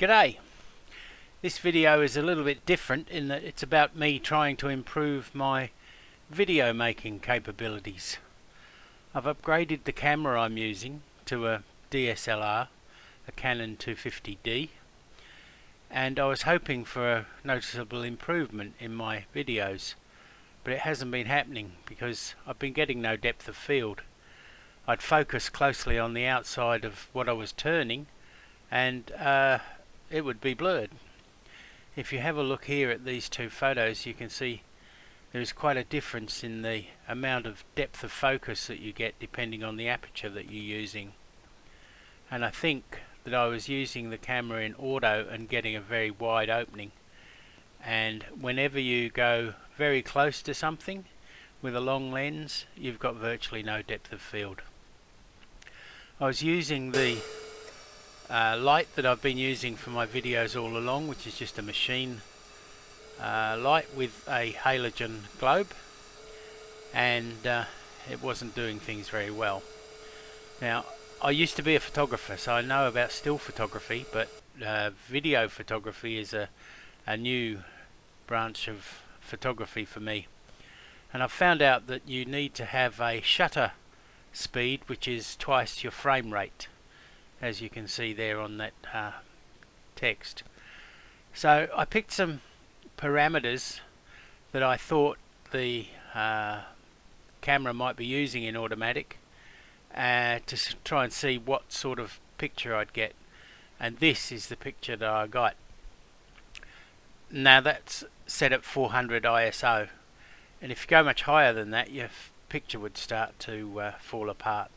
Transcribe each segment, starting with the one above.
G'day! This video is a little bit different in that it's about me trying to improve my video making capabilities. I've upgraded the camera I'm using to a DSLR, a Canon 250D, and I was hoping for a noticeable improvement in my videos, but it hasn't been happening because I've been getting no depth of field. I'd focus closely on the outside of what I was turning and it would be blurred. If you have a look here at these two photos, you can see there's quite a difference in the amount of depth of focus that you get depending on the aperture that you're using. And I think that I was using the camera in auto and getting a very wide opening, and whenever you go very close to something with a long lens, you've got virtually no depth of field. I was using the light that I've been using for my videos all along, which is just a machine light with a halogen globe, and it wasn't doing things very well. Now, I used to be a photographer, so I know about still photography, but video photography is a new branch of photography for me. And I've found out that you need to have a shutter speed which is twice your frame rate, as you can see there on that text. So I picked some parameters that I thought the camera might be using in automatic to try and see what sort of picture I'd get, and this is the picture that I got. Now that's set at 400 ISO, and if you go much higher than that, your picture would start to fall apart.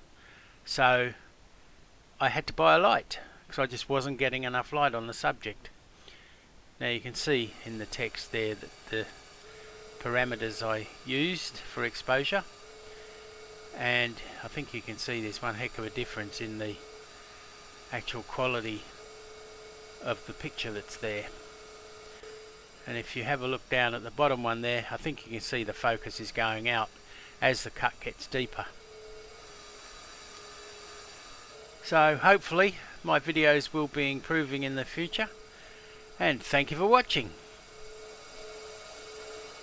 So I had to buy a light because I just wasn't getting enough light on the subject. Now you can see in the text there that the parameters I used for exposure, and I think you can see there's one heck of a difference in the actual quality of the picture that's there. And if you have a look down at the bottom one there, I think you can see the focus is going out as the cut gets deeper. So hopefully my videos will be improving in the future, and thank you for watching.